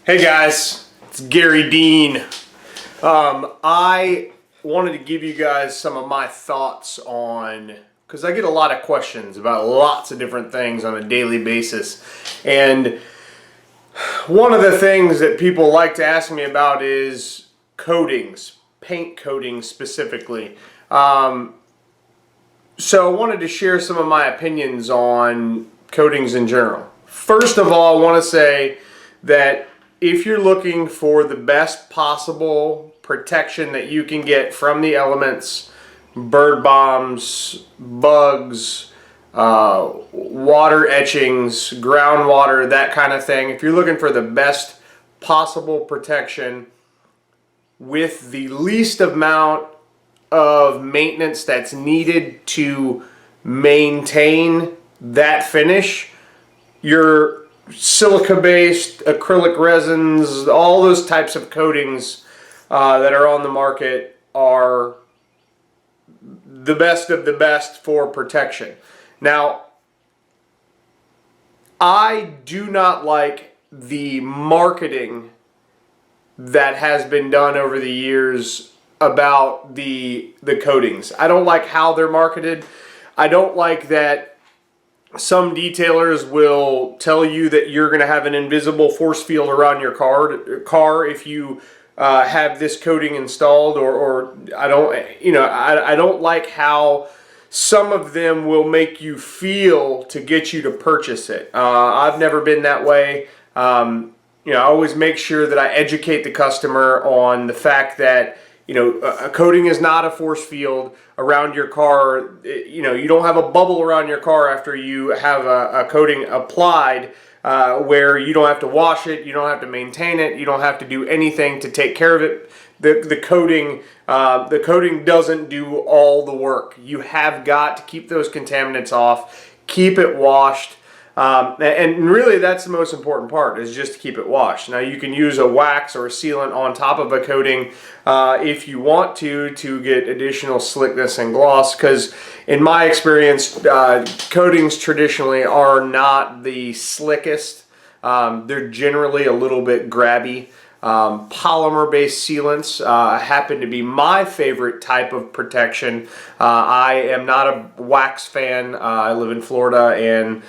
Hey guys, it's Gary Dean. I wanted to give you guys some of my thoughts on, because I get a lot of questions about lots of different things on a daily basis. And one of the things that people like to ask me about is coatings, paint coatings specifically. So I wanted to share some of my opinions on coatings in general. First of all, I want to say that if you're looking for the best possible protection that you can get from the elements, bird bombs, bugs, water etchings, groundwater, that kind of thing, if you're looking for the best possible protection with the least amount of maintenance that's needed to maintain that finish, your silica-based acrylic resins, all those types of coatings that are on the market are the best of the best for protection. Now, I do not like the marketing that has been done over the years about the coatings. I don't like how they're marketed. I don't like that some detailers will tell you that you're going to have an invisible force field around your car if you have this coating installed, or I don't like how some of them will make you feel to get you to purchase it. I've never been that way. I always make sure that I educate the customer on the fact that a coating is not a force field around your car. You don't have a bubble around your car after you have a coating applied where you don't have to wash it, you don't have to maintain it, you don't have to do anything to take care of it. The coating doesn't do all the work. You have got to keep those contaminants off, keep it washed. And really that's the most important part, is just to keep it washed. Now you can use a wax or a sealant on top of a coating if you want to get additional slickness and gloss, because in my experience coatings traditionally are not the slickest. They're generally a little bit grabby. Polymer based sealants happen to be my favorite type of protection. I am not a wax fan. I live in Florida, and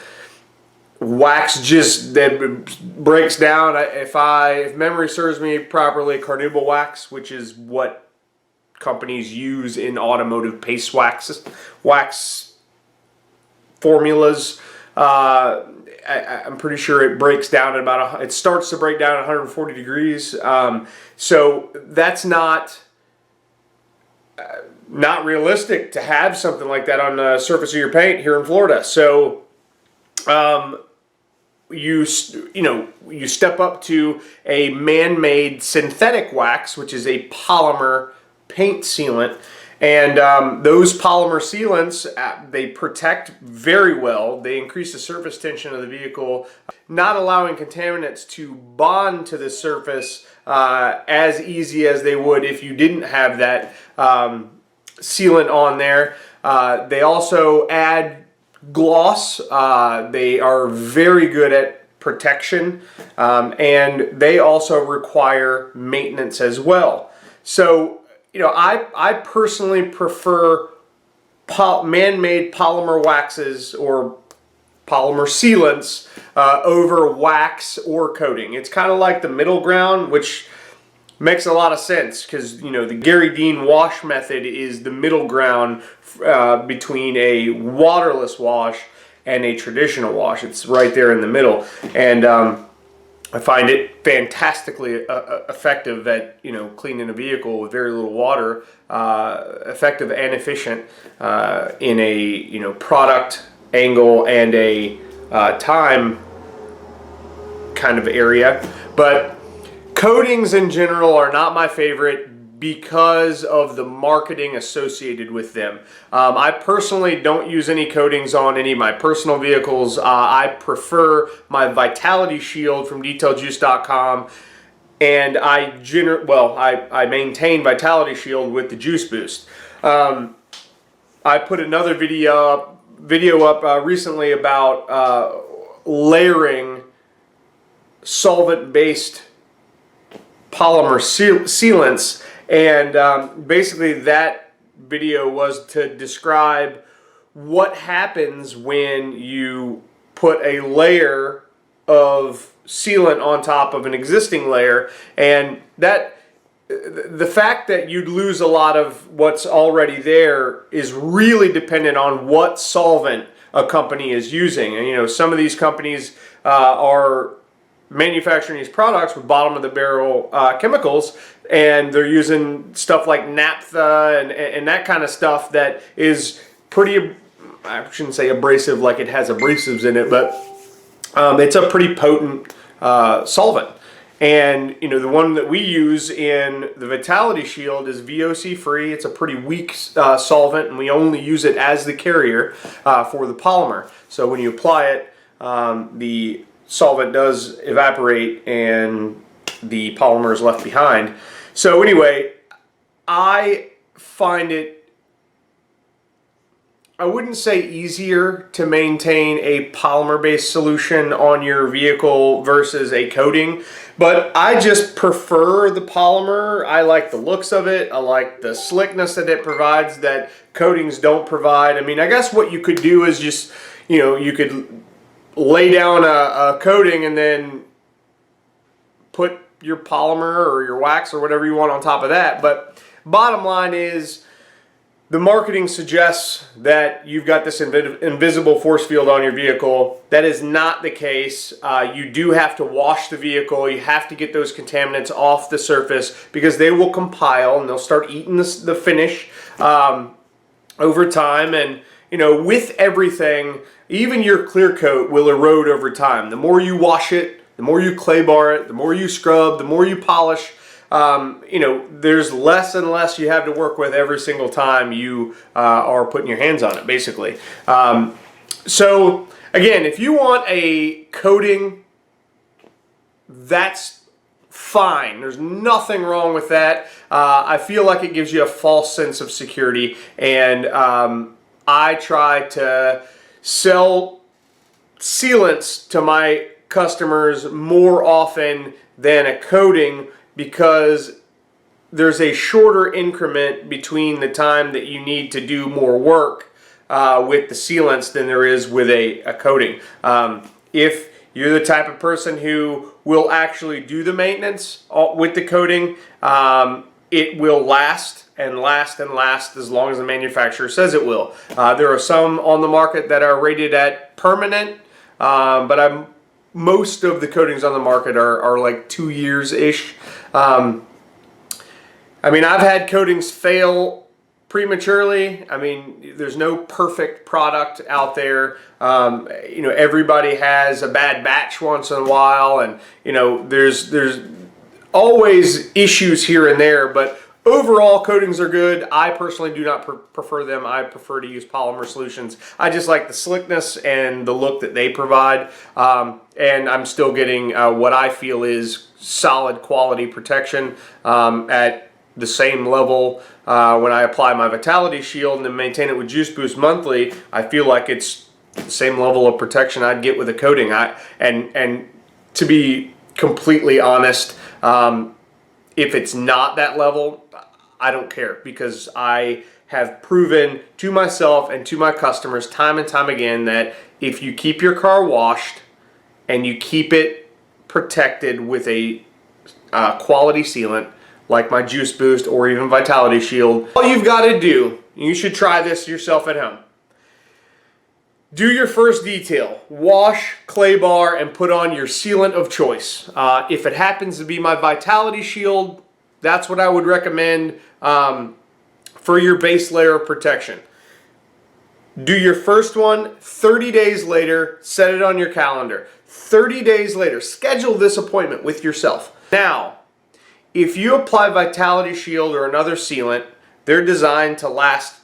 wax just that breaks down. If memory serves me properly, carnauba wax, which is what companies use in automotive paste wax formulas, I'm pretty sure it breaks down at it starts to break down at 140 degrees. So that's not realistic to have something like that on the surface of your paint here in Florida. So you step up to a man-made synthetic wax, which is a polymer paint sealant, and those polymer sealants, they protect very well. They increase the surface tension of the vehicle, not allowing contaminants to bond to the surface as easy as they would if you didn't have that sealant on there. They also add gloss. They are very good at protection, and they also require maintenance as well. So I personally prefer man-made polymer waxes or polymer sealants over wax or coating. It's kind of like the middle ground, which makes a lot of sense, because the Garry Dean wash method is the middle ground between a waterless wash and a traditional wash. It's right there in the middle, and I find it fantastically effective at cleaning a vehicle with very little water, effective and efficient in a product angle and a time kind of area. But coatings in general are not my favorite because of the marketing associated with them. I personally don't use any coatings on any of my personal vehicles. I prefer my Vitality Shield from DetailJuice.com, and I maintain Vitality Shield with the Juice Boost. I put another video up recently about layering solvent-based polymer sealants, and basically that video was to describe what happens when you put a layer of sealant on top of an existing layer, and that the fact that you'd lose a lot of what's already there is really dependent on what solvent a company is using. And you know, some of these companies are manufacturing these products with bottom of the barrel chemicals, and they're using stuff like naphtha and that kind of stuff that is pretty, I shouldn't say abrasive like it has abrasives in it, but it's a pretty potent solvent. And you know, the one that we use in the Vitality Shield is VOC free. It's a pretty weak solvent, and we only use it as the carrier for the polymer. So when you apply it, the solvent does evaporate and the polymer is left behind. So anyway, I find it, I wouldn't say easier to maintain a polymer-based solution on your vehicle versus a coating, but I just prefer the polymer. I like the looks of it. I like the slickness that it provides that coatings don't provide. I mean, I guess what you could do is just, you know, you could lay down a coating and then put your polymer or your wax or whatever you want on top of that. But bottom line is, the marketing suggests that you've got this invisible force field on your vehicle. That is not the case. You do have to wash the vehicle. You have to get those contaminants off the surface because they will compile and they'll start eating the finish over time. And you know, with everything, even your clear coat will erode over time. The more you wash it, the more you clay bar it, the more you scrub, the more you polish. You know, there's less and less you have to work with every single time you are putting your hands on it, basically. So, again, if you want a coating, that's fine. There's nothing wrong with that. I feel like it gives you a false sense of security, and I try to sell sealants to my customers more often than a coating, because there's a shorter increment between the time that you need to do more work with the sealants than there is with a coating. If you're the type of person who will actually do the maintenance with the coating, it will last and last and last as long as the manufacturer says it will. There are some on the market that are rated at permanent, but most of the coatings on the market are like 2 years-ish. I mean, I've had coatings fail prematurely. I mean, there's no perfect product out there. You know, everybody has a bad batch once in a while, and you know, there's always issues here and there, but overall, coatings are good. I personally do not prefer them. I prefer to use polymer solutions. I just like the slickness and the look that they provide, and I'm still getting what I feel is solid quality protection at the same level. When I apply my Vitality Shield and then maintain it with Juice Boost monthly, I feel like it's the same level of protection I'd get with a coating. And to be completely honest, if it's not that level, I don't care, because I have proven to myself and to my customers time and time again that if you keep your car washed and you keep it protected with a quality sealant like my Juice Boost or even Vitality Shield, all you've got to do, you should try this yourself at home. Do your first detail, wash, clay bar, and put on your sealant of choice. If it happens to be my Vitality Shield, that's what I would recommend for your base layer of protection. Do your first one, 30 days later, set it on your calendar. 30 days later, schedule this appointment with yourself. Now, if you apply Vitality Shield or another sealant, they're designed to last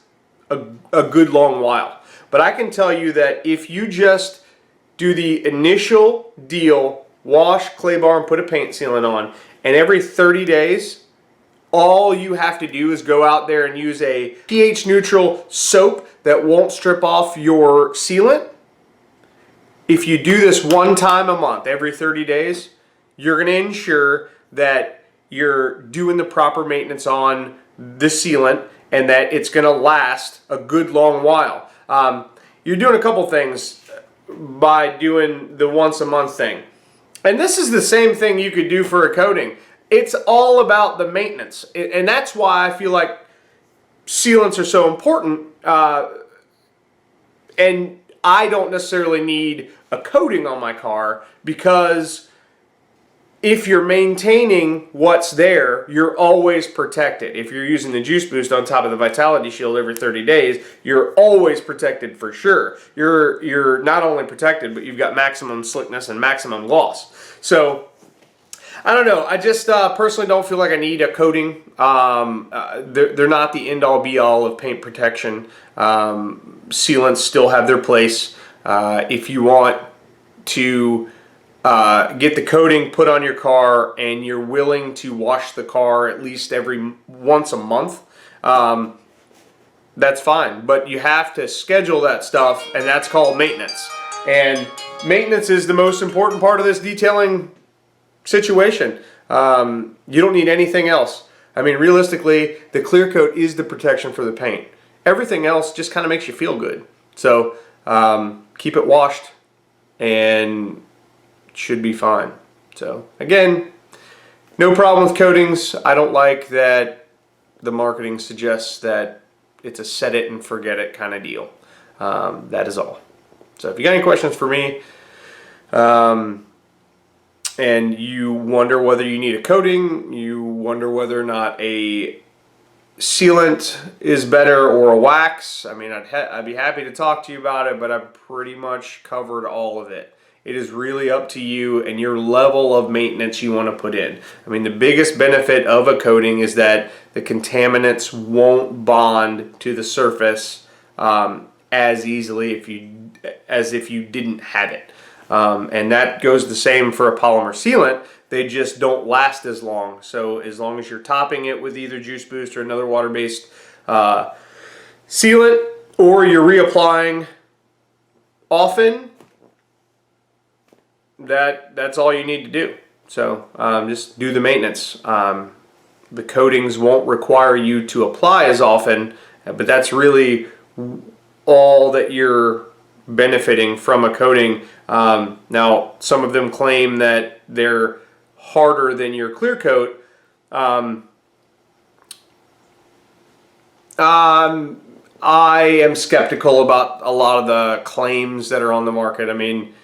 a good long while. But I can tell you that if you just do the initial deal, wash, clay bar, and put a paint sealant on, and every 30 days, all you have to do is go out there and use a pH neutral soap that won't strip off your sealant. If you do this one time a month, every 30 days, you're going to ensure that you're doing the proper maintenance on the sealant and that it's going to last a good long while. You're doing a couple things by doing the once a month thing. And this is the same thing you could do for a coating. It's all about the maintenance. And that's why I feel like sealants are so important. And I don't necessarily need a coating on my car, because if you're maintaining what's there, you're always protected. If you're using the Juice Boost on top of the Vitality Shield every 30 days, you're always protected for sure. You're not only protected, but you've got maximum slickness and maximum gloss. So, I don't know. I just personally don't feel like I need a coating. They're not the end-all be-all of paint protection. Sealants still have their place. If you want to get the coating put on your car and you're willing to wash the car at least once a month, that's fine. But you have to schedule that stuff, and that's called maintenance. And maintenance is the most important part of this detailing situation. You don't need anything else. I mean, realistically, the clear coat is the protection for the paint. Everything else just kind of makes you feel good. So keep it washed and it should be fine. So again, no problem with coatings. I don't like that the marketing suggests that it's a set it and forget it kind of deal. That is all. So if you got any questions for me, and you wonder whether you need a coating, you wonder whether or not a sealant is better or a wax, I mean, I'd be happy to talk to you about it, but I've pretty much covered all of it. It is really up to you and your level of maintenance you want to put in. I mean, the biggest benefit of a coating is that the contaminants won't bond to the surface as easily as if you didn't have it. And that goes the same for a polymer sealant. They just don't last as long. So as long as you're topping it with either Juice Boost or another water-based sealant, or you're reapplying often, that's all you need to do. So just do the maintenance. The coatings won't require you to apply as often, but that's really all that you're benefiting from a coating. Now, some of them claim that they're harder than your clear coat. I am skeptical about a lot of the claims that are on the market. I mean,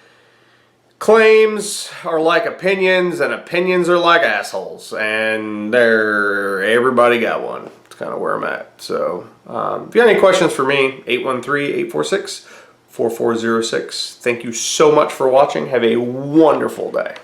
claims are like opinions, and opinions are like assholes, and everybody got one. It's kind of where I'm at. So if you have any questions for me, 813-846-4406. Thank you so much for watching. Have a wonderful day.